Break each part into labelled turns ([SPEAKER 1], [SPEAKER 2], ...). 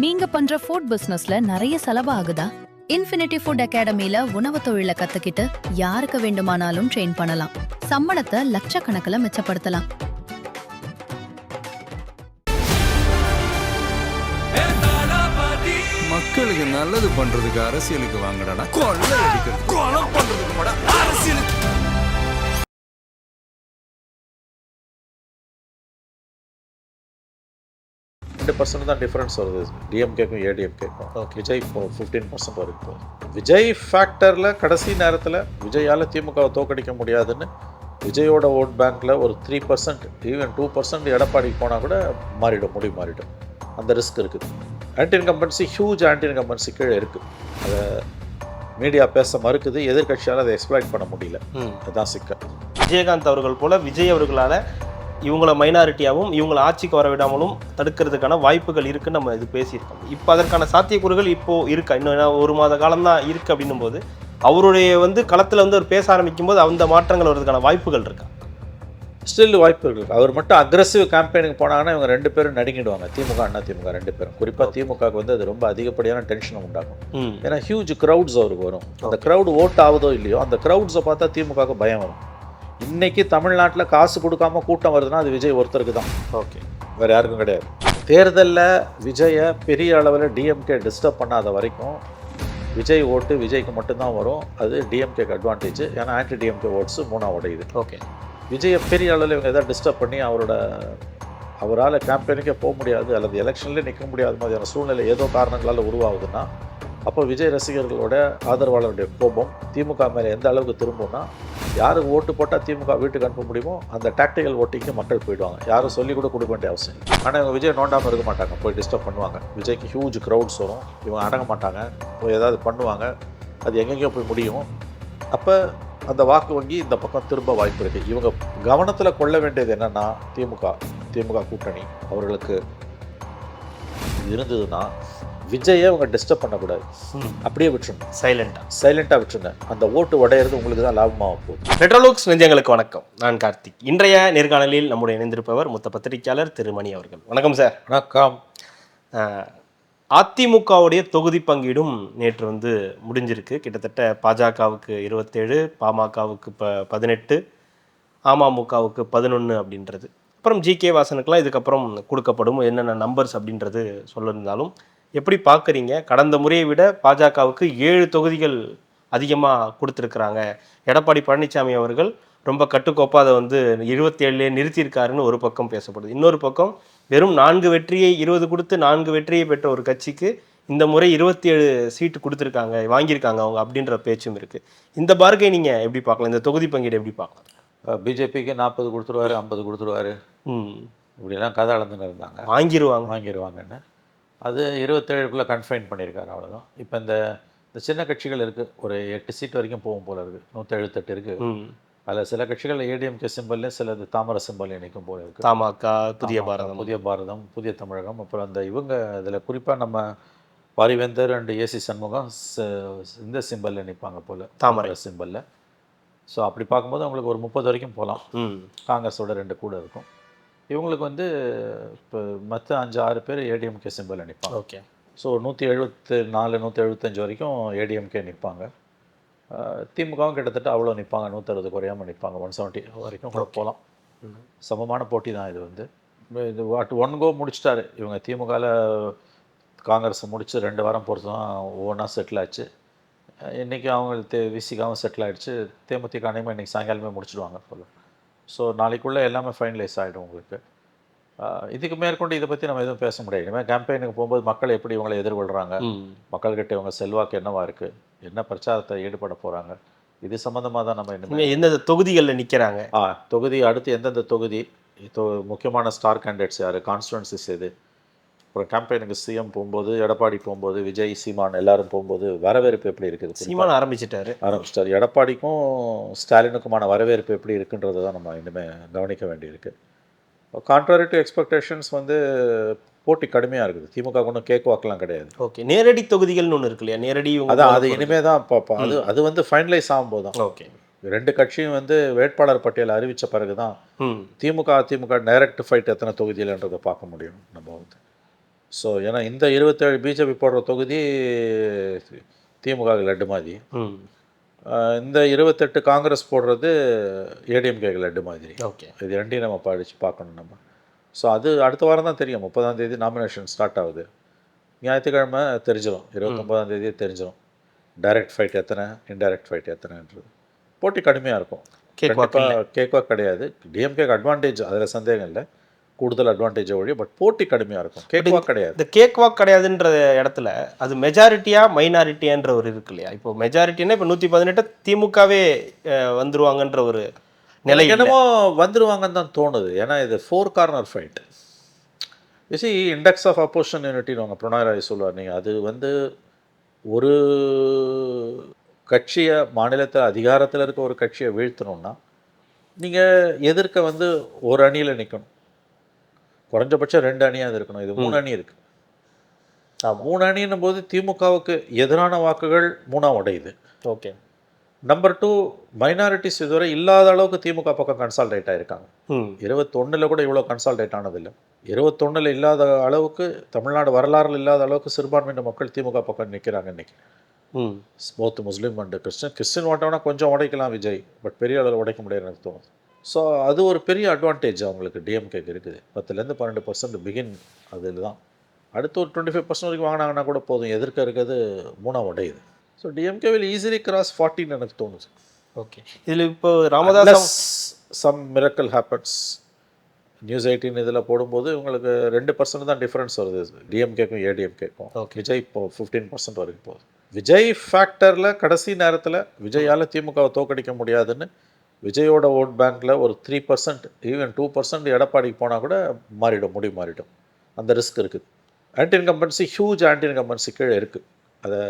[SPEAKER 1] நீங்க பண்ற ஃபுட் பிசினஸ்ல நிறைய செலவு ஆகுதா? இன்ஃபினிட்டி ஃபுட் அகாடமில உணவு தொழிலை கத்துக்கிட்டு யாருக்கு வேண்டுமானாலும் ட்ரெயின் பண்ணலாம். சம்பளத்தை லட்சக்கணக்கில் மிச்சப்படுத்தலாம்.
[SPEAKER 2] மக்களுக்கு நல்லது பண்றதுக்கு அரசியலுக்கு வாங்கடா, கொள்ளை அடிக்கிறது கொலை பண்றதுக்கு கூட அரசியலுக்கு.
[SPEAKER 3] 2% தான் டிஃப்ரென்ஸ் வருது டிஎம்கேக்கும் ஏடிஎம்கேக்கும். விஜய் இப்போ 15% வரைக்கும். விஜய் ஃபேக்டரில் கடைசி நேரத்தில் விஜயால் திமுகவை தோக்கடிக்க முடியாதுன்னு விஜயோட ஓட் பேங்க்கில் ஒரு 3%, ஈவன் 2% எடப்பாடிக்கு போனால் கூட மாறிடும். அந்த ரிஸ்க் இருக்குது. Anti incumbency, huge anti incumbency கீழே இருக்குது. அதை மீடியா பேச மறுக்குது, எதிர்கட்சியால் அதை எக்ஸ்ப்ளாய்ட் பண்ண முடியல. அதுதான் சிக்கல்.
[SPEAKER 4] விஜயகாந்த் அவர்கள் போல விஜய் அவர்களால் இவங்கள மைனாரிட்டியாகவும் இவங்களை ஆட்சிக்கு வர விடாமலும் தடுக்கிறதுக்கான வாய்ப்புகள் இருக்குன்னு நம்ம இது பேசியிருக்கோம். இப்போ அதற்கான சாத்தியக்கூறுகள் இப்போது இருக்கா? இன்னும் ஒரு மாத காலம்தான் இருக்குது அப்படின்னும் போது அவருடைய களத்தில் அவர் பேச ஆரம்பிக்கும் போது அந்த மாற்றங்கள் வர்றதுக்கான வாய்ப்புகள் இருக்கா?
[SPEAKER 3] ஸ்டில் வாய்ப்புகள் இருக்குது. அவர் மட்டும் அக்ரெசிவ் கேம்பெயினுக்கு போனாங்கன்னா இவங்க 2 பேரும் நடுங்கிடுவாங்க. திமுக அண்ணா திமுக 2 பேரும். குறிப்பாக திமுகவுக்கு அது ரொம்ப அதிகப்படியான டென்ஷனை உண்டாகும். ஏன்னா ஹியூஜ் க்ரௌட்ஸ் அவருக்கு வரும். அந்த க்ரௌட் ஓட் ஆகுதோ இல்லையோ, அந்த க்ரௌட்ஸை பார்த்தா திமுகவுக்கு பயம் வரும். இன்றைக்கி தமிழ்நாட்டில் காசு கொடுக்காம கூட்டம் வருதுன்னா அது விஜய் ஒருத்தருக்கு தான். வேறு யாருக்கும் கிடையாது. தேர்தலில் விஜயை பெரிய அளவில் டிஎம்கே டிஸ்டர்ப் பண்ணாத வரைக்கும் விஜய் ஓட்டு விஜய்க்கு மட்டும்தான் வரும். அது டிஎம்கேக்கு அட்வான்டேஜ். ஏன்னா ஆன்டி டிஎம்கே ஓட்ஸு 3 உடையுது. விஜயை பெரிய அளவில் இவங்க எதாவது டிஸ்டர்ப் பண்ணி அவரால் கேம்பெயினுக்கே போக முடியாது அல்லது எலெக்ஷன்லேயே நிற்க முடியாத மாதிரியான சூழ்நிலை ஏதோ காரணங்களால் உருவாகுதுன்னா அப்போ விஜய் ரசிகர்களோட ஆதரவாளருடைய கோபம் திமுக மேலே எந்த அளவுக்கு திரும்பும்னா, யாருக்கு ஓட்டு போட்டால் திமுக வீட்டுக்கு அனுப்ப முடியுமோ அந்த டாக்டிக்கல் ஓட்டிங்க்கு மக்கள் போயிடுவாங்க. யாரும் சொல்லி கூட கொடுக்க வேண்டிய அவசியம் இல்லை. ஆனால் இவங்க விஜய் நோண்டாமல் இருக்க மாட்டாங்க, போய் டிஸ்டர்ப் பண்ணுவாங்க. விஜய்க்கு ஹியூஜ் க்ரௌட்ஸ் வரும், இவங்க அடங்க மாட்டாங்க, போய் ஏதாவது பண்ணுவாங்க, அது எங்கெங்கேயோ போய் முடியும். அப்போ அந்த வாக்கு வங்கி இந்த பக்கம் திரும்ப வாய்ப்பு இருக்குது. இவங்க கவனத்தில் கொள்ள வேண்டியது என்னென்னா, திமுக கூட்டணி அவர்களுக்கு இருந்ததுன்னா விஜயை அவங்க டிஸ்டர்ப் பண்ணக்கூடாது, அப்படியே விட்டுருணும். சைலண்டாக விட்டுருங்க. அந்த ஓட்டு உடையிறது உங்களுக்கு தான் லாபமாக போகுது.
[SPEAKER 4] மெட்ரோலுக்ஸ் நெஞ்சங்களுக்கு வணக்கம். நான் கார்த்திக். இன்றைய நேர்காணலில் நம்முடைய இணைந்திருப்பவர் மூத்த பத்திரிகையாளர் திரு மணி அவர்கள். வணக்கம் சார்.
[SPEAKER 3] வணக்கம்.
[SPEAKER 4] அதிமுகவுடைய தொகுதி பங்கீடும் நேற்று முடிஞ்சிருக்கு. கிட்டத்தட்ட பாஜகவுக்கு 27, பாமகவுக்கு 18, அமமுகவுக்கு 11 அப்படின்றது. அப்புறம் ஜிகே வாசனுக்கெல்லாம் இதுக்கப்புறம் கொடுக்கப்படும் என்னென்ன நம்பர்ஸ் அப்படின்றது சொல்லியிருந்தாலும் எப்படி பார்க்குறீங்க? கடந்த முறையை விட பாஜகவுக்கு 7 தொகுதிகள் அதிகமாக கொடுத்துருக்குறாங்க. எடப்பாடி பழனிசாமி அவர்கள் ரொம்ப கட்டுக்கோப்பாக அதை 27 நிறுத்தியிருக்காருன்னு ஒரு பக்கம் பேசப்படுது. இன்னொரு பக்கம் வெறும் 4 வெற்றியை 20 கொடுத்து 4 வெற்றியை பெற்ற ஒரு கட்சிக்கு இந்த முறை 27 சீட்டு கொடுத்துருக்காங்க, வாங்கியிருக்காங்க அவங்க அப்படின்ற பேச்சும் இருக்குது. இந்த பார்கை நீங்கள் எப்படி பார்க்கலாம்? இந்த தொகுதி பங்கீடு எப்படி பார்க்கலாம்?
[SPEAKER 3] பிஜேபிக்கு 40 கொடுத்துருவாரு, 50 கொடுத்துருவாரு, இப்படிலாம் கதை அளந்துன்னு இருந்தாங்க. வாங்கிடுவாங்கன்னு அது 27க்குள்ளே கன்ஃபைன் பண்ணியிருக்காரு, அவ்வளோதான். இப்போ இந்த சின்ன கட்சிகள் இருக்குது, ஒரு 8 சீட் வரைக்கும் போகும் போல இருக்குது. 178 இருக்குது. அதில் சில கட்சிகள் ஏடிஎம்கே சிம்பல்லையும் சிலது தாமரை சிம்பல்லையும் நிற்கும் போல இருக்குது.
[SPEAKER 4] தமாக, புதிய
[SPEAKER 3] பாரதம், புதிய தமிழகம். அப்புறம் அந்த இவங்க இதில் குறிப்பாக நம்ம பாரிவேந்தர் அண்ட் ஏசி சண்முகம் இந்த சிம்பலில் நிற்பாங்க போல், தாமரை சிம்பலில். ஸோ அப்படி பார்க்கும்போது அவங்களுக்கு ஒரு 30 வரைக்கும் போகலாம். காங்கிரஸோட 2 கூட இருக்கும். இவங்களுக்கு இப்போ மற்ற 5-6 பேர் ஏடிஎம்கே சிம்பிள் நிற்பாங்க. ஸோ 174, 175 வரைக்கும் ஏடிஎம்கே நிற்பாங்க. திமுகவும் கிட்டத்தட்ட அவ்வளோ நிற்பாங்க, 160 குறையாமல் நிற்பாங்க, 170 வரைக்கும் கூட போகலாம். சமமான போட்டி தான் இது. இது ஒன் கோ முடிச்சிட்டாரு இவங்க. திமுகவில் காங்கிரஸை முடித்து 2 வாரம் பொறுத்து தான் ஒவ்வொன்றா செட்டில் ஆச்சு. இன்றைக்கி அவங்களுக்கு விசிகாவும் செட்டில் ஆகிடுச்சு. தேமுதிக அனைமே இன்றைக்கி சாயங்காலமே முடிச்சிடுவாங்க போல். ஸோ நாளைக்குள்ளே எல்லாமே ஃபைனலைஸ் ஆகிடும் உங்களுக்கு. இதுக்கு மேற்கொண்டு இதை பற்றி நம்ம எதுவும் பேச முடியாது. இனிமேல் கேம்பெயினுக்கு போகும்போது மக்கள் எப்படி இவங்களை எதிர்கொள்கிறாங்க, மக்கள்கிட்ட இவங்க செல்வாக்கு என்னவாக இருக்குது, என்ன பிரச்சாரத்தை ஈடுபட போகிறாங்க, இது சம்மந்தமாக தான் நம்ம இனிமேல்
[SPEAKER 4] எந்தெந்த தொகுதிகளில் நிற்கிறாங்க,
[SPEAKER 3] தொகுதி அடுத்து எந்தெந்த தொகுதி, முக்கியமான ஸ்டார் கேண்டிடேட்ஸ் யார், கான்ஸ்டுவன்சிஸ் எது. அப்புறம் கேம்பெயினுக்கு சிஎம் போகும்போது, எடப்பாடி போகும்போது, விஜய், சீமான் எல்லாரும் போகும்போது வரவேற்பு எப்படி இருக்குது.
[SPEAKER 4] சீமான் ஆரம்பிச்சிட்டாரு.
[SPEAKER 3] எடப்பாடிக்கும் ஸ்டாலினுக்குமான வரவேற்பு எப்படி இருக்குன்றதை தான் நம்ம இனிமேல் கவனிக்க வேண்டியிருக்கு. கான்ட்ராரி டு எக்ஸ்பெக்டேஷன்ஸ் போட்டி கடுமையாக இருக்குது. திமுக ஒன்றும் கேக் வாக்கெலாம் கிடையாது.
[SPEAKER 4] நேரடி தொகுதிகள்னு ஒன்று இருக்கு இல்லையா? நேரடி
[SPEAKER 3] அதான், அது இனிமேல் தான் பார்ப்போம். அது ஃபைனலைஸ் ஆகும்போது தான் 2 கட்சியும் வேட்பாளர் பட்டியலை அறிவித்த பிறகு தான் திமுக அதிமுக டைரக்ட் ஃபைட் எத்தனை தொகுதியில்ன்றதை பார்க்க முடியும் நம்ம. ஸோ ஏன்னா இந்த 27 பிஜேபி போடுற தொகுதி திமுகவுக்கு லட்டு மாதிரி, இந்த 28 காங்கிரஸ் போடுறது ஏடிஎம்கேக்கு லட்டு மாதிரி.
[SPEAKER 4] ஓகே,
[SPEAKER 3] இது ரெண்டையும் நம்ம படித்து பார்க்கணும் நம்ம. ஸோ அது அடுத்த வாரம் தான் தெரியும். 30ஆம் தேதி நாமினேஷன் ஸ்டார்ட் ஆகுது. ஞாயிற்றுக்கிழமை தெரிஞ்சிடும், 29ஆம் தேதி தெரிஞ்சிடும் டைரக்ட் ஃபைட் எத்தனை, இன்டைரக்ட் ஃபைட் எத்தனைன்றது. போட்டி கடுமையாக இருக்கும். கேக்வாக் கிடையாது. டிஎம்கேக்கு அட்வான்டேஜ், அதில் சந்தேகம் இல்லை, கூடுதல் அட்வான்டேஜ் வழி. பட் போட்டி கடுமையாக இருக்கும். கேக்வாக் கிடையாது.
[SPEAKER 4] இந்த கேக்வாக் கிடையாதுன்ற இடத்துல அது மெஜாரிட்டியா மைனாரிட்டியான்ற ஒரு இருக்கு இல்லையா? இப்போ மெஜாரிட்டின்னா இப்போ 118 திமுகவே வந்துருவாங்கன்ற ஒரு நிலை
[SPEAKER 3] என்னமோ வந்துருவாங்கன்னு தான் தோணுது. ஏன்னா இது 4 corner fight. You see index of opposition யூனிட்டின்னு அவங்க பிரணாய் ராய் சொல்லுவார். நீங்கள் அது வந்து ஒரு கட்சியை, மாநிலத்தில் அதிகாரத்தில் இருக்க ஒரு கட்சியை வீழ்த்தணும்னா நீங்கள் எதிர்க்க வந்து ஒரு அணியில் நிற்கணும். குறைஞ்சபட்சம் 2 அணியாக இருக்கணும். இது 3 அணி இருக்குது. 3 அணின்னும் போது திமுகவுக்கு எதிரான வாக்குகள் 3ஆக உடையுது.
[SPEAKER 4] ஓகே.
[SPEAKER 3] நம்பர் 2, மைனாரிட்டிஸ் இதுவரை இல்லாத அளவுக்கு திமுக பக்கம் கன்சால்டேட் ஆகிருக்காங்க. 21 கூட இவ்வளோ கன்சால்டேட் ஆனதில்லை. 21 இல்லாத அளவுக்கு, தமிழ்நாடு வரலாறுல இல்லாத அளவுக்கு சிறுபான்மையின மக்கள் திமுக பக்கம் நிற்கிறாங்க இன்றைக்கி. போத் முஸ்லீம் அண்டு கிறிஸ்டின் ஓட்டம்னா கொஞ்சம் உடைக்கலாம் விஜய், பட் பெரிய அளவில் உடைக்க முடியாது எனக்கு தோணுது. ஸோ அது ஒரு பெரிய அட்வான்டேஜ் அவங்களுக்கு டிஎம்கேக்கு இருக்குது. 10லேருந்து 12% பிகின் அதில் தான். அடுத்து ஒரு 25% வரைக்கும் வாங்கினாங்கன்னா கூட போதும். எதிர்க்க இருக்கிறது 3ஆக உடையுது. So DMK will easily cross 14 எனக்கு தோணுது.
[SPEAKER 4] ஓகே. இதில் இப்போ Ramadoss
[SPEAKER 3] some miracle happens. News 18 இதில் போடும்போது உங்களுக்கு 2% தான் டிஃப்ரென்ஸ் வருது டிஎம்கேக்கும் ஏடிஎம்கேக்கும். விஜய் இப்போ 15% வரைக்கும் போகுது. விஜய் ஃபேக்டரில் கடைசி நேரத்தில் விஜயால் திமுகவை தோக்கடிக்க முடியாதுன்னு விஜயோட ஓட் பேங்க்கில் ஒரு 3%, ஈவன் 2% எடப்பாடிக்கு போனால் கூட மாறிடும். அந்த ரிஸ்க் இருக்குது. Anti incumbency, huge anti incumbency கீழே இருக்குது. அதை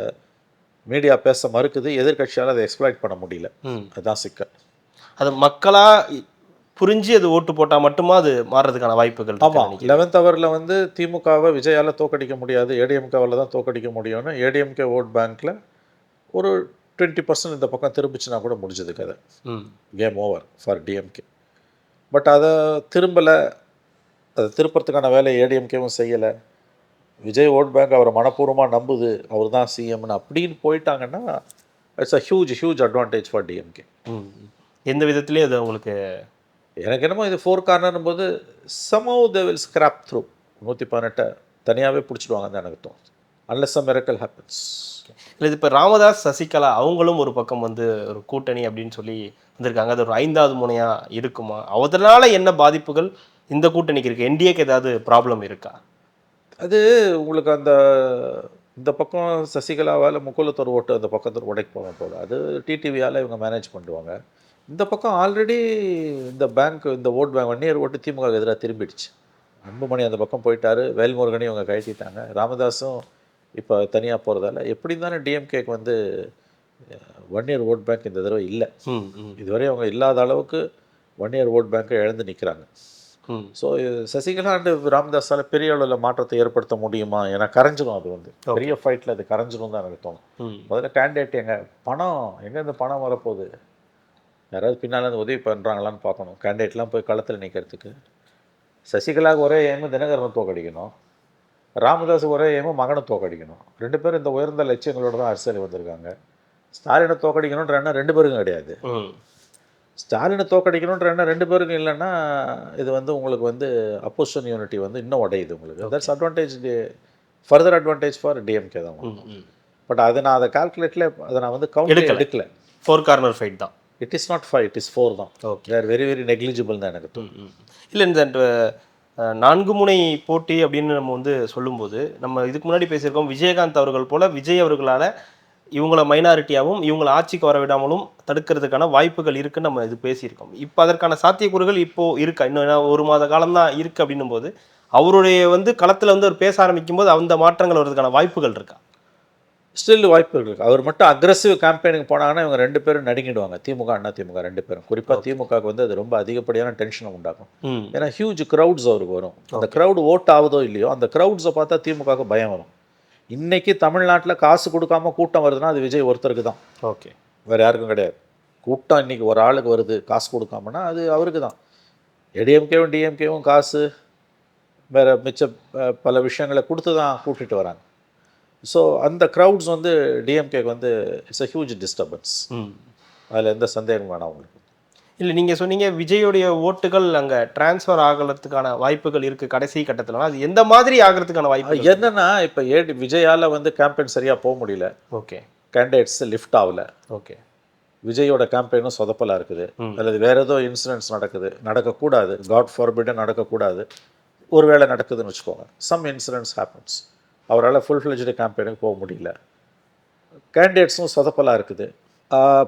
[SPEAKER 3] மீடியா பேச மறுக்குது. எதிர்கட்சியால் அதை எக்ஸ்ப்ளாய்ட் பண்ண முடியல. அதுதான் சிக்கல்.
[SPEAKER 4] அது மக்களாக புரிஞ்சு அது ஓட்டு போட்டால் மட்டுமா அது மாறுறதுக்கான வாய்ப்புகள்?
[SPEAKER 3] ஆமாம். 11th ஹவரில் வந்து திமுகவை விஜயால் தோக்கடிக்க முடியாது, ஏடிஎம்கேவால் தான் தோக்கடிக்க முடியும்னு ஏடிஎம்கே ஓட் பேங்க்கில் ஒரு 20% இந்த பக்கம் திரும்பிச்சுனா கூட முடிஞ்சது கதை. Game over for DMK. But அதை திரும்பலை. அதை திருப்பறதுக்கான வேலை ஏடிஎம்கேவும் செய்யலை. விஜய் ஓட் பேங்க் அவரை மனப்பூர்வமாக நம்புது, அவர் தான் சிஎம்னு அப்படின்னு போயிட்டாங்கன்னா it's a huge advantage for DMK.
[SPEAKER 4] எந்த விதத்துலேயும் அது உங்களுக்கு
[SPEAKER 3] எனக்கு என்னமோ இது 4 கார்னரும் போது somehow they will scrap through. 118 தனியாகவே பிடிச்சிடுவாங்க தான் எனக்கு தோணுது. unless a miracle happens.
[SPEAKER 4] இல்லை, இது இப்போ ராமதாஸ் சசிகலா அவங்களும் ஒரு பக்கம் வந்து ஒரு கூட்டணி அப்படின்னு சொல்லி வந்திருக்காங்க. அது ஒரு 5வது முனையாக இருக்குமா? அதனால என்ன பாதிப்புகள் இந்த கூட்டணிக்கு இருக்குது? என்டிஏக்கு ஏதாவது ப்ராப்ளம் இருக்கா?
[SPEAKER 3] அது உங்களுக்கு இந்த பக்கம் சசிகலாவால் முக்குலத்தோர் ஓட்டு அந்த பக்கத்தில் உடைக்க போக போல, அது டிடிவியால் இவங்க மேனேஜ் பண்ணுவாங்க. இந்த பக்கம் ஆல்ரெடி இந்த பேங்க், இந்த ஓட் பேங்க் 1 இயர் ஓட்டு திமுக எதிராக திரும்பிடுச்சு. அன்புமணி அந்த பக்கம் போயிட்டாரு, வேல்முருகனையும் இவங்க கழட்டிட்டாங்க, ராமதாஸும் இப்போ தனியாக போகிறதால எப்படி தானே டிஎம்கேக்கு வந்து 1 இயர் ஓட் பேங்க் இந்த தடவை இல்லை. இதுவரை அவங்க இல்லாத அளவுக்கு 1 இயர் ஓட் பேங்க்கை இழந்து நிற்கிறாங்க. ஸோ சசிகலா அண்டு ராமதாஸால் பெரிய அளவில் மாற்றத்தை ஏற்படுத்த முடியுமா? ஏன்னா கரைஞ்சிடும். அது வந்து பெரிய ஃபைட்டில் அது கரைஞ்சிடும் தான் எனக்கு தோணும். முதல்ல கேண்டிடேட் எங்கேருந்து பணம் வரப்போகுது, யாராவது பின்னால் இருந்து உதவி பண்ணுறாங்களான்னு பார்க்கணும். கேண்டிடேட்லாம் போய் களத்தில் நிற்கிறதுக்கு. சசிகலாவுக்கு ஒரே ஏமும் தினகரனை தோக்கடிக்கணும், ராமதாஸுக்கு ஒரே ஏமும் மகனை தோக்கடிக்கணும். 2 பேரும் இந்த உயர்ந்த லட்சியங்களோட தான் அரசியல் வந்திருக்காங்க. ஸ்டாலினை தோக்கடிக்கணுன்ற எண்ணம் 2 பேருக்கும் கிடையாது. ஸ்டாலினை தோக்கடிக்கணுன்ற எண்ணம் 2 பேருக்கும் இல்லைன்னா இது வந்து உங்களுக்கு வந்து அப்போசிஷன் யூனிட்டி வந்து இன்னும் உடையுது உங்களுக்கு. That's advantage, further advantage for DMK தான். பட் அதை கால்குலேட்டில் அதை நான் வந்து கவுண்ட் எடுக்கல.
[SPEAKER 4] 4 கார்னர் ஃபைட் தான்.
[SPEAKER 3] It is not 5, it is 4 தான். ஓகே, தேர் வெரி வெரி நெக்லிஜிபிள் தான் எனக்கு தோணும்.
[SPEAKER 4] இல்லை, இந்த 4 முனை போட்டி அப்படின்னு நம்ம வந்து சொல்லும்போது, நம்ம இதுக்கு முன்னாடி பேசியிருக்கோம், விஜயகாந்த் அவர்கள் போல் விஜய் அவர்களால் இவங்கள மைனாரிட்டியாகவும் இவங்களை ஆட்சிக்கு வர விடாமலும் தடுக்கிறதுக்கான வாய்ப்புகள் இருக்குன்னு நம்ம இது பேசியிருக்கோம். இப்போ அதற்கான சாத்தியக்கூறுகள் இப்போது இருக்கா? இன்னும் 1 மாத காலம்தான் இருக்குது அப்படின்னும் போது அவருடைய வந்து களத்தில் வந்து அவர் பேச ஆரம்பிக்கும் போது அந்த மாற்றங்கள் வர்றதுக்கான வாய்ப்புகள் இருக்கா?
[SPEAKER 3] ஸ்டில் வாய்ப்புகள் இருக்குது. அவர் மட்டும் அக்ரெசிவ் கேம்பெயினுக்கு போனாங்கன்னா இவங்க 2 பேரும் நடுங்கிடுவாங்க. திமுக அண்ணா திமுக 2 பேரும். குறிப்பாக திமுகவுக்கு வந்து அது ரொம்ப அதிகப்படியான டென்ஷனை உண்டாக்கும். ஏன்னா ஹியூஜ் க்ரௌட்ஸ் அவருக்கு வரும். அந்த க்ரௌட் ஓட் ஆகுதோ இல்லையோ, அந்த க்ரௌட்ஸை பார்த்தா திமுகவுக்கு பயம் வரும். இன்றைக்கி தமிழ்நாட்டில் காசு கொடுக்காம கூட்டம் வருதுன்னா அது விஜய் ஒருத்தருக்கு தான்.
[SPEAKER 4] ஓகே,
[SPEAKER 3] வேறு யாருக்கும் கிடையாது. கூட்டம் இன்றைக்கி ஒரு ஆளுக்கு வருது காசு கொடுக்காமன்னா அது அவருக்கு தான். ஏடிஎம்கேவும் டிஎம்கேவும் காசு வேறு மிச்ச பல விஷயங்களை கொடுத்து தான் கூட்டிகிட்டு வராங்க. ஸோ அந்த க்ரௌட்ஸ் வந்து டிஎம்கேக்கு வந்து இட்ஸ் அ ஹியூஜ் டிஸ்டர்பன்ஸ். அதில் எந்த சந்தேகம் வேணாம் உங்களுக்கு.
[SPEAKER 4] இல்லை, நீங்கள் சொன்னீங்க விஜயோடைய ஓட்டுகள் அங்கே டிரான்ஸ்ஃபர் ஆகிறதுக்கான வாய்ப்புகள் இருக்குது கடைசி கட்டத்தில். அது எந்த மாதிரி ஆகிறதுக்கான வாய்ப்பு
[SPEAKER 3] என்னென்னா, இப்போ விஜயால் வந்து கேம்பெயின் சரியாக போக முடியல.
[SPEAKER 4] ஓகே.
[SPEAKER 3] கேண்டிடேட்ஸ் லிஃப்ட் ஆகலை.
[SPEAKER 4] ஓகே.
[SPEAKER 3] விஜயோட கேம்பெயினும் சொதப்பலாக இருக்குது. அல்லது வேறு ஏதோ இன்சிடென்ட்ஸ் நடக்கக்கூடாது, காட் ஃபார்பிடன் நடக்கக்கூடாது, ஒரு வேளை நடக்குதுன்னு வச்சுக்கோங்க. Some incidents happens. அவரால் ஃபுல் ஃப்ளெஜ்டு கேம்பெயினுக்கு போக முடியல. கேண்டிடேட்ஸும் சொதப்பலாக இருக்குது.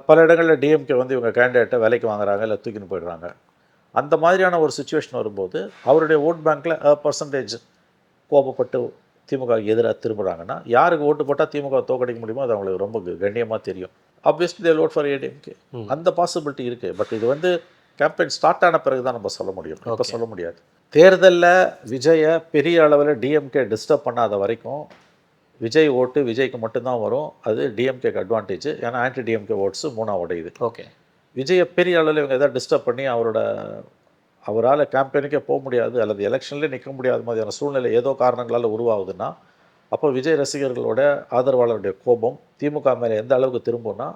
[SPEAKER 3] பல இடங்களில் டிஎம்கே வந்து இவங்க கேண்டிடேட்டை விலைக்கு வாங்குறாங்க, இல்லை தூக்கின்னு போயிடுறாங்க. அந்த மாதிரியான ஒரு சுச்சுவேஷன் வரும்போது அவருடைய ஓட் பேங்க்கில் பர்சன்டேஜ் கோபப்பட்டு திமுக எதிராக திரும்புகிறாங்கன்னா, யாருக்கு ஓட்டு போட்டால் திமுக தோக்கடிக்க முடியுமோ அது அவங்களுக்கு ரொம்ப கண்ணியமாக தெரியும். Obviously they vote for ADMK. அந்த பாசிபிலிட்டி இருக்குது. பட் இது வந்து கேம்பெயின் ஸ்டார்ட் ஆன பிறகு தான் நம்ம சொல்ல முடியும், இப்போ சொல்ல முடியாது. தேர்தலில் விஜயை பெரிய அளவில் டிஎம்கே டிஸ்டர்ப் பண்ணாத வரைக்கும் விஜய் ஓட்டு விஜய்க்கு மட்டும்தான் வரும். அது டிஎம்கேக்கு அட்வான்டேஜ். ஏன்னா ஆன்டி டிஎம்கே ஓட்ஸு 3 உடையுது.
[SPEAKER 4] ஓகே.
[SPEAKER 3] விஜயை பெரிய அளவில் இவங்க எதாவது டிஸ்டர்ப் பண்ணி அவரால் கேம்பெயினுக்கே போக முடியாது அல்லது எலெக்ஷன்லேயே நிற்க முடியாத மாதிரியான சூழ்நிலை ஏதோ காரணங்களால் உருவாகுதுன்னா, அப்போ விஜய் ரசிகர்களோட ஆதரவாளருடைய கோபம் திமுக மேலே எந்த அளவுக்கு திரும்பும்னா,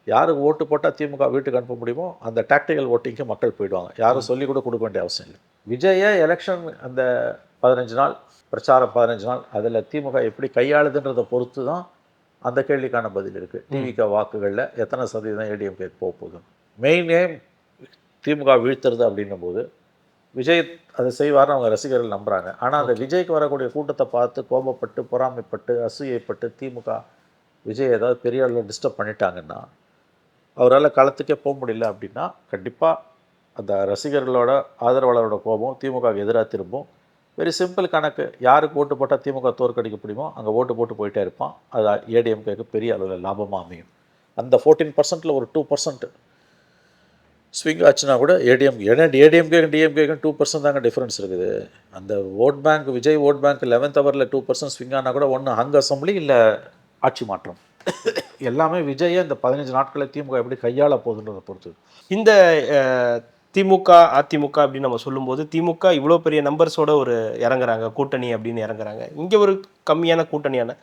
[SPEAKER 3] யாருக்கு ஓட்டு போட்டால் திமுக வீட்டுக்கு அனுப்ப முடியுமோ அந்த டாக்டிக்கல் ஓட்டிங்க்கு மக்கள் போயிடுவாங்க. யாரும் சொல்லி கூட கொடுக்க வேண்டிய அவசியம் இல்லை. விஜயை எலெக்ஷன் அந்த 15 நாள் பிரச்சாரம் 15 நாள் அதில் திமுக எப்படி கையாளுதுன்றதை பொறுத்து தான் அந்த கேள்விக்கான பதில் இருக்குது. டிவிக வாக்குகளில் எத்தனை சதவீதம் ஏடிஎம்கே போக போகுது. மெயினே திமுக வீழ்த்துறது அப்படின்னும் போது விஜய் அதை செய்வார்னு அவங்க ரசிகர்கள் நம்புகிறாங்க. ஆனால் அந்த விஜய்க்கு வரக்கூடிய கூட்டத்தை பார்த்து கோபப்பட்டு பொறாமைப்பட்டு அசூயைப்பட்டு திமுக விஜய் ஏதாவது பெரிய அளவில் டிஸ்டர்ப் பண்ணிட்டாங்கன்னா, அவரால் களத்துக்கே போக முடியல அப்படின்னா, கண்டிப்பாக அந்த ரசிகர்களோட ஆதரவாளரோட கோபம் திமுகவுக்கு எதிராக திரும்பும். வெரி சிம்பிள் கணக்கு. யாருக்கு ஓட்டு போட்டால் திமுக தோற்கடிக்க முடியுமோ அங்கே ஓட்டு போட்டு போயிட்டே இருப்பான். அது ஏடிஎம்கேக்கு பெரிய அளவில் லாபமாக அமையும். அந்த 14% ஒரு 2% ஸ்விங் ஆச்சுன்னா கூட ஏன்னா ஏடிஎம்கே டிஎம்கேக்கு 2% தாங்க டிஃப்ரென்ஸ் இருக்குது. அந்த vote bank Vijay vote bank 11th ஹவரில் 2% ஸ்விங் ஆனால் கூட ஒன்று அங்கே அசம்பிளி இல்லை ஆட்சி மாற்றம். எல்லாமே விஜயை இந்த 15 நாட்களில் திமுக எப்படி கையாள போகுதுன்றதை பொறுத்து.
[SPEAKER 4] இந்த திமுக அதிமுக அப்படின்னு நம்ம சொல்லும்போது திமுக இவ்வளோ பெரிய நம்பர்ஸோட ஒரு இறங்குறாங்க, கூட்டணி அப்படின்னு இறங்குறாங்க. இங்கே ஒரு கம்மியான கூட்டணியான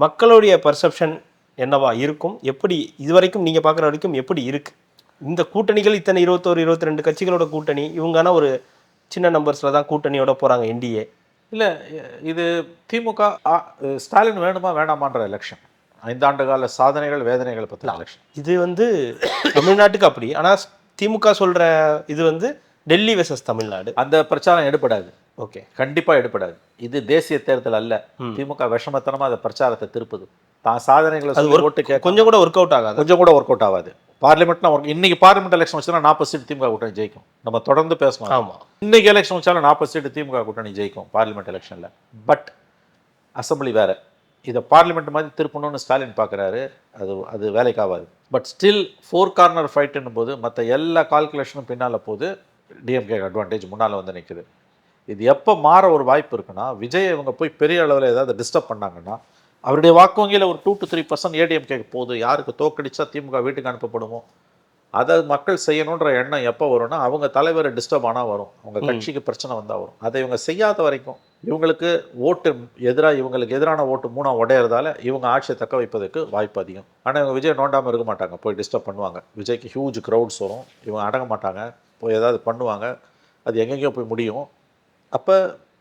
[SPEAKER 4] மக்களுடைய பர்செப்ஷன் என்னவா இருக்கும்? எப்படி இதுவரைக்கும் நீங்கள் பார்க்குற வரைக்கும் எப்படி இருக்குது இந்த கூட்டணிகள்? இத்தனை 21 22 கட்சிகளோட கூட்டணி, இவங்கன்னா ஒரு சின்ன நம்பர்ஸில் தான் கூட்டணியோட போகிறாங்க என்டிஏ.
[SPEAKER 3] இல்லை, இது திமுக ஸ்டாலின் வேணுமா வேணாமான்ற எலெக்ஷன். 5 ஆண்டு கால சாதனைகள் வேதனைகளை பற்றி எலெக்ஷன்.
[SPEAKER 4] இது வந்து தமிழ்நாட்டுக்கு அப்படி. ஆனால் திமுக சொல்கிற இது வந்து டெல்லி வெர்சஸ் தமிழ்நாடு.
[SPEAKER 3] அந்த பிரச்சாரம் எடுபடாது.
[SPEAKER 4] ஓகே,
[SPEAKER 3] கண்டிப்பாக எடுபடாது. இது தேசிய தேர்தல் அல்ல. திமுக விஷமத்தனமாக அந்த பிரச்சாரத்தை திருப்புது. தான் சாதனைகளை ஓட்டு
[SPEAKER 4] கொஞ்சம் கூட ஒர்க் அவுட் ஆகாது.
[SPEAKER 3] கொஞ்சம் கூட ஒர்க் அவுட் ஆகாது. பார்லிமெண்ட்னா இன்னைக்கு பார்லிமெண்ட் எலெக்ஷன் வச்சுன்னா 40 சீட் திமுக கூட்டணி ஜெயிக்கும். நம்ம தொடர்ந்து பேசணும்.
[SPEAKER 4] ஆமாம்,
[SPEAKER 3] இன்னைக்கு எலெக்ஷன் வச்சாலும் 40 சீட்டு திமுக கூட்டணி ஜெயிக்கும் பார்லிமெண்ட் எலெக்ஷனில். பட் அசம்பிளி வேறு. இதை பார்லிமெண்ட் மாதிரி திருப்பணும்னு ஸ்டாலின் பார்க்குறாரு. அது வேலைக்காகாது. பட் ஸ்டில் 4 கார்னர் ஃபைட்டுன்னும் போது மற்ற எல்லா கால்குலேஷனும் பின்னால் போது டிஎம்கே அட்வான்டேஜ் முன்னால் வந்து நிற்குது. இது எப்போ மாற ஒரு வாய்ப்பு இருக்குன்னா, விஜய் இவங்க போய் பெரிய அளவில் ஏதாவது டிஸ்டர்ப் பண்ணாங்கன்னா அவருடைய வாக்கு வங்கியில் ஒரு 2 to 3% ஏடிஎம்கேக்கு போகுது. யாருக்கு தோக்கடிச்சா திமுக வீட்டுக்கு அனுப்பப்படுமோ அதை மக்கள் செய்யணுன்ற எண்ணம் எப்போ வரும்னா, அவங்க தலைவரை டிஸ்டர்ப் ஆனால் வரும், அவங்க கட்சிக்கு பிரச்சனை வந்தால் வரும். அதை இவங்க செய்யாத வரைக்கும் இவங்களுக்கு ஓட்டு இவங்களுக்கு எதிரான ஓட்டு 3 உடையிறதால இவங்க ஆட்சியை தக்க வைப்பதற்கு வாய்ப்பு அதிகம். ஆனால் இவங்க விஜய் நோண்டாமல் இருக்க மாட்டாங்க, போய் டிஸ்டர்ப் பண்ணுவாங்க. விஜய்க்கு ஹியூஜ் க்ரௌட்ஸ் வரும், இவங்க அடங்க மாட்டாங்க, போய் ஏதாவது பண்ணுவாங்க, அது எங்கெங்கேயோ போய் முடியும். அப்போ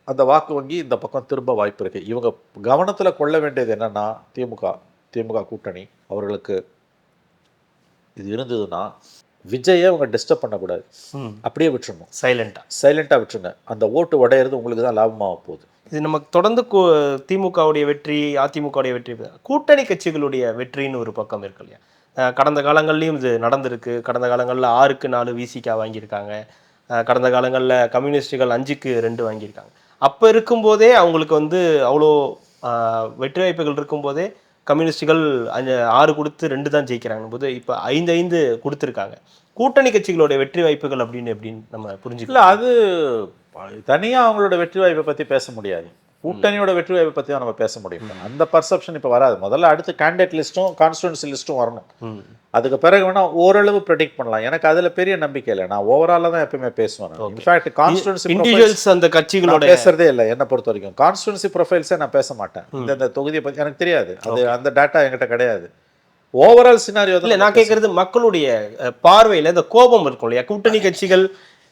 [SPEAKER 3] அந்த வாக்கு வங்கி இந்த பக்கம் திரும்ப வாய்ப்பு இருக்குது. இவங்க கவனத்தில் கொள்ள வேண்டியது என்னென்னா, திமுக கூட்டணி அவர்களுக்கு இது இருந்ததுன்னா விஜயை அவங்க டிஸ்டர்ப் பண்ணக்கூடாது, அப்படியே விட்டுருணும். சைலண்ட்டாக விட்டுருங்க. அந்த ஓட்டு உடையிறது உங்களுக்கு தான் லாபமாக போகுது.
[SPEAKER 4] இது நமக்கு தொடர்ந்து திமுகவுடைய வெற்றி, அதிமுகவுடைய வெற்றி, கூட்டணி கட்சிகளுடைய வெற்றின்னு ஒரு பக்கம் இருக்கு இல்லையா? கடந்த காலங்கள்லையும் இது நடந்திருக்கு. கடந்த காலங்களில் 6க்கு 4 விசிகா வாங்கியிருக்காங்க. கடந்த காலங்களில் கம்யூனிஸ்டுகள் 5க்கு 2 வாங்கியிருக்காங்க. அப்போ இருக்கும்போதே அவங்களுக்கு வந்து அவ்வளோ வெற்றி வாய்ப்புகள் இருக்கும்போதே கம்யூனிஸ்டுகள் 6 கொடுத்து 2 தான் ஜெயிக்கிறாங்க போது இப்போ 5 கொடுத்துருக்காங்க. கூட்டணி கட்சிகளோட வெற்றி வாய்ப்புகள் அப்படின்னு நம்ம புரிஞ்சுக்கலாம்.
[SPEAKER 3] அது தனியாக அவங்களோட வெற்றி வாய்ப்பை பற்றி பேச முடியாது. கூட்டணியோட வெற்றி வாய்ப்பை பற்றி தான் நம்ம பேச முடியும். அந்த பர்செப்ஷன் இப்போ வராது. முதல்ல அடுத்து கேண்டிடேட் லிஸ்ட்டும் கான்ஸ்டிடுவன்சி லிஸ்ட்டும் வரணும். அதுக்கு பிறகு வேணா ஓரளவு ப்ரெடிக்ட் பண்ணலாம். எனக்கு அதில் பெரிய நம்பிக்கை இல்லை. நான் ஓவராலாக தான் எப்பயுமே பேசுவேன். இன்ஃபேக்ட் கான்ஸ்டிடுவன்சி
[SPEAKER 4] இண்டிவிஜுவல்ஸ் அந்த கட்சிகளோட
[SPEAKER 3] பேசுறதே இல்லை என்னை பொறுத்த வரைக்கும். கான்ஸ்டிடுவன்சி ப்ரொஃபைல்ஸே நான் பேச மாட்டேன். இந்த தொகுதியை பற்றி எனக்கு தெரியாது. அது அந்த டேட்டா என்கிட்ட கிடையாது. ஓவரால் சினாரியோ
[SPEAKER 4] இல்லை, நான் கேட்கறது மக்களுடைய பார்வையில் இந்த கோபம் இருக்கும் இல்லையா? கூட்டணி கட்சிகள்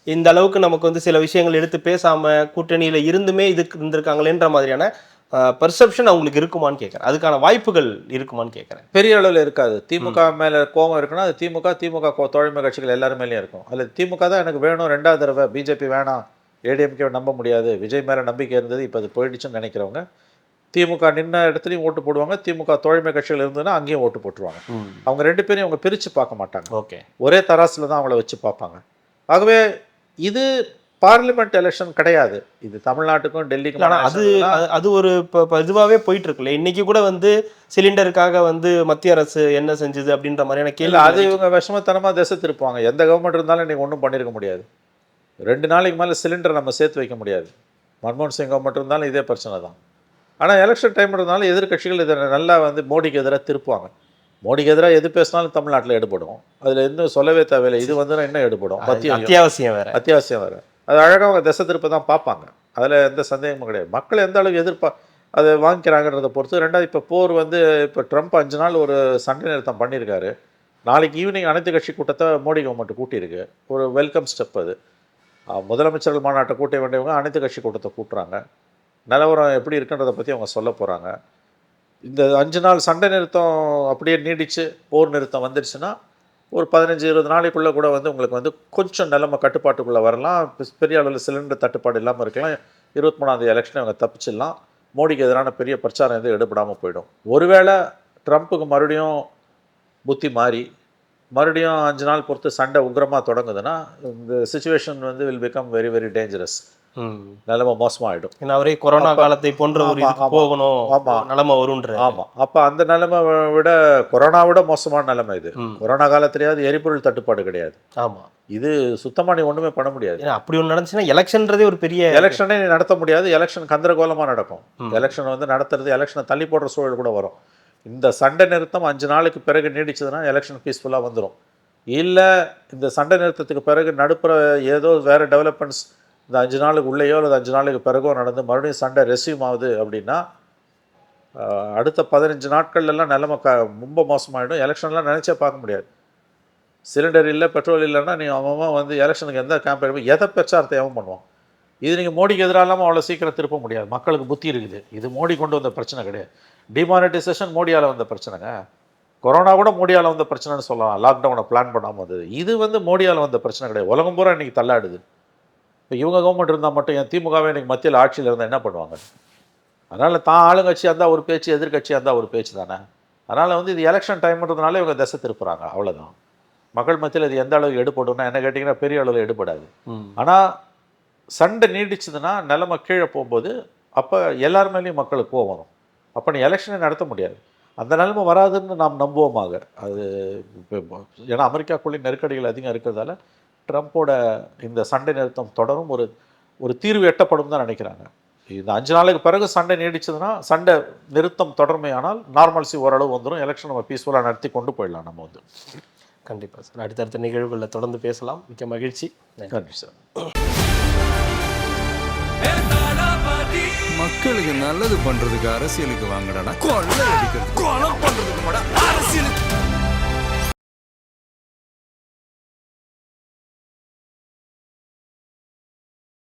[SPEAKER 4] இந்த அளவுக்கு நமக்கு வந்து சில விஷயங்கள் எடுத்து பேசாம கூட்டணியில இருந்துமே இதுக்கு இருந்திருக்காங்களேன்ற மாதிரியான பெர்செப்ஷன் அவங்களுக்கு இருக்குமான்னு கேட்குறேன். அதுக்கான வாய்ப்புகள் இருக்குமான்னு கேட்குறேன்.
[SPEAKER 3] பெரிய அளவில் இருக்காது. திமுக மேலே கோபம் இருக்குன்னா அது திமுக தோழமை கட்சிகள் எல்லாரும் மேலேயும் இருக்கும். அதில் திமுக தான் எனக்கு வேணும், 2வது தடவை பிஜேபி வேணாம், ஏடிஎம்கே நம்ப முடியாது, விஜய் மேலே நம்பிக்கை இருந்தது, இப்போ அது போயிடுச்சுன்னு நினைக்கிறவங்க திமுக நின்ன இடத்துலையும் ஓட்டு போடுவாங்க. திமுக தோழமை கட்சிகள் இருந்ததுன்னா அங்கேயும் ஓட்டு போட்டுருவாங்க. அவங்க 2 பேரையும் அவங்க பிரித்து பார்க்க மாட்டாங்க.
[SPEAKER 4] ஓகே, ஒரே
[SPEAKER 3] தராசில் தான் அவங்கள வச்சு பார்ப்பாங்க. ஆகவே இது பார்லிமெண்ட் எலெக்ஷன் கிடையாது. இது தமிழ்நாட்டுக்கும் டெல்லிக்கும்.
[SPEAKER 4] ஆனால் அது ஒரு இதுவாகவே போயிட்டு இருக்குல்ல. இன்னைக்கு கூட வந்து சிலிண்டருக்காக வந்து மத்திய அரசு என்ன செஞ்சது அப்படின்ற மாதிரியான கேள்வி.
[SPEAKER 3] அது இவங்க விஷமத்தனமாக திசை திருப்பாங்க. எந்த கவர்மெண்ட் இருந்தாலும் இன்றைக்கி ஒன்றும் பண்ணியிருக்க முடியாது. 2 நாளைக்கு மேலே சிலிண்டர் நம்ம சேர்த்து வைக்க முடியாது. மன்மோகன் சிங் கவர்மெண்ட் இருந்தாலும் இதே பிரச்சனை தான். ஆனால் எலெக்ஷன் டைம் இருந்தாலும் எதிர்கட்சிகள் இதை நல்லா வந்து மோடிக்கு எதிராக திருப்புவாங்க. மோடிக்கு எதிராக எது பேசினாலும் தமிழ்நாட்டில் எடுபடும். அதில் இன்னும் சொல்லவே தேவையில்லை. இது வந்து இன்னும் எடுபடும். அத்தியாவசியம் வேறு. அது அழகாக அவங்க திசை திருப்ப தான் பார்ப்பாங்க. அதில் எந்த சந்தேகமும் கிடையாது. மக்கள் எந்த அளவுக்கு அதை வாங்கிக்கிறாங்கன்றதை பொறுத்து. 2வது இப்போ போர் வந்து இப்போ ட்ரம்ப் 5 நாள் ஒரு சண்டை நிறுத்தம் பண்ணியிருக்காரு. நாளைக்கு ஈவினிங் அனைத்து கட்சி கூட்டத்தை மோடி கவர்மெண்ட் கூட்டியிருக்கு. ஒரு வெல்கம் ஸ்டெப் அது. முதலமைச்சர்கள் மாநாட்டை கூட்ட வேண்டியவங்க அனைத்து கட்சி கூட்டத்தை கூட்டுறாங்க. நிலவரம் எப்படி இருக்குன்றதை பற்றி அவங்க சொல்ல போகிறாங்க. இந்த 5 நாள் சண்டை நிறுத்தம் அப்படியே நீடிச்சு போர் நிறுத்தம் வந்துடுச்சுன்னா ஒரு 15-20 நாளைக்குள்ளே கூட வந்து உங்களுக்கு வந்து கொஞ்சம் நிலைமை கட்டுப்பாட்டுக்குள்ளே வரலாம். பெரிய அளவில் சிலிண்டர் தட்டுப்பாடு இல்லாமல் இருக்கலாம். 23ஆம் எலெக்ஷனை அவங்க தப்பிச்சிடலாம். மோடிக்கு எதிரான பெரிய பிரச்சாரம் எதுவும் எடுபடாமல் போயிடும். ஒருவேளை ட்ரம்ப்புக்கு மறுபடியும் புத்தி மாறி மறுபடியும் 5 நாள் பொறுத்து சண்டை உக்ரமாக தொடங்குதுன்னா இந்த சிச்சுவேஷன் வந்து will become very very dangerous. நிலைமை மோசமாகிடும்.
[SPEAKER 4] ஏன்னா அவரே கொரோனா காலத்தை போன்ற ஒரு போகணும். ஆமாம், நிலைமை வரும்ன்ற.
[SPEAKER 3] ஆமாம், அப்போ அந்த நிலைமை விட கொரோனா விட மோசமான நிலைமை இது. கொரோனா காலத்திலேயாவது எரிபொருள் தட்டுப்பாடு கிடையாது.
[SPEAKER 4] ஆமாம்,
[SPEAKER 3] இது சுத்தமாக நீ ஒன்றுமே பண்ண முடியாது.
[SPEAKER 4] ஏன்னா அப்படி ஒன்று நடந்துச்சுன்னா எலெக்ஷன்றதே ஒரு பெரிய
[SPEAKER 3] எலெக்ஷனே நீ நடத்த முடியாது. எலெக்ஷன் கந்தரகோலமாக நடக்கும். எலெக்ஷன் வந்து நடத்துறது எலெக்ஷனை தள்ளி போடுற சூழல் கூட வரும். இந்த சண்டை நிறுத்தம் 5 நாளுக்கு பிறகு நீடிச்சதுன்னா எலெக்ஷன் பீஸ்ஃபுல்லாக வந்துடும். இல்லை இந்த சண்டை நிறுத்தத்துக்கு பிறகு நடுப்புற ஏதோ வேறு டெவலப்மெண்ட்ஸ் இந்த 5 நாளுக்கு உள்ளேயோ அல்லது 5 நாளுக்கு பிறகோ நடந்து மறுபடியும் சண்டை ரெஸ்யூம் ஆகுது அப்படின்னா அடுத்த 15 நாட்கள்லாம் நிலைமை ரொம்ப மோசமாகிடும். எலெக்ஷன்லாம் நினச்சே பார்க்க முடியாது. சிலிண்டர் இல்லை, பெட்ரோல் இல்லைன்னா நீ அவன் வந்து எலெக்ஷனுக்கு எந்த கேம்பெயின் எதை பிரச்சாரத்தை அவன் பண்ணுவான். இது நீங்கள் மோடிக்கு எதிராக இல்லாமல் அவ்வளோ சீக்கிரம் திருப்ப முடியாது. மக்களுக்கு புத்தி இருக்குது. இது மோடி கொண்டு வந்த பிரச்சனை கிடையாது. டிமானிட்டைசேஷன் மோடியால் வந்த பிரச்சனைங்க. கொரோனா கூட மோடியால் வந்த பிரச்சனைன்னு சொல்லலாம். லாக்டவுனை பிளான் பண்ணாமல் வந்தது. இது வந்து மோடியால் வந்த பிரச்சனை கிடையாது. உலகம் பூரா இன்றைக்கி தள்ளாடுது. இப்போ இவங்க கவர்மெண்ட் இருந்தால் மட்டும் என் திமுகவே இன்றைக்கி மத்தியில் ஆட்சியில் இருந்தால் என்ன பண்ணுவாங்க? அதனால் தான் ஆளுங்கட்சியாக இருந்தால் ஒரு பேச்சு, எதிர்கட்சியாக இருந்தால் ஒரு பேச்சு தானே. அதனால் வந்து இது எலெக்ஷன் டைம்ன்றதுனால இவங்க திசை திருப்புறாங்க, அவ்வளோதான். மக்கள் மத்தியில் இது எந்த அளவுக்கு எடுபடும்னா என்ன கேட்டிங்கன்னா பெரிய அளவில் எடுபடாது. ஆனால் சண்டை நீடிச்சதுன்னா நிலைமை கீழே போகும்போது அப்போ எல்லார் மேலேயும் மக்களுக்கு கோவம் வரும். அப்போ நீ எலெக்ஷனை நடத்த முடியாது. அந்த நிலைமை வராதுன்னு நாம் நம்புவோமாக. அது ஏன்னா அமெரிக்காக்குள்ளே நெருக்கடிகள் அதிகம் இருக்கிறதால ட்ரம்ப்போட இந்த சண்டை நிறுத்தம் தொடரும். ஒரு தீர்வு எட்டப்படும் தான் நினைக்கிறாங்க. இந்த 5 நாளுக்கு பிறகு சண்டை நீடிச்சதுன்னா சண்டை நிறுத்தம் தொடர்மையானால் நார்மல்சி ஓரளவு வந்துடும். எலெக்ஷன் நம்ம பீஸ்ஃபுல்லாக நடத்தி கொண்டு போயிடலாம் நம்ம வந்து.
[SPEAKER 4] கண்டிப்பாக சார். அடுத்தடுத்த நிகழ்வுகளில் தொடர்ந்து பேசலாம். மிக்க மகிழ்ச்சி.
[SPEAKER 3] நன்றி சார்.
[SPEAKER 2] மக்களுக்கு நல்லது பண்றதுக்கு அரசியலுக்கு வாங்கடா, கொள்ளை அடிக்கிறது, கொலை பண்றதுக்கு அரசியலுக்கு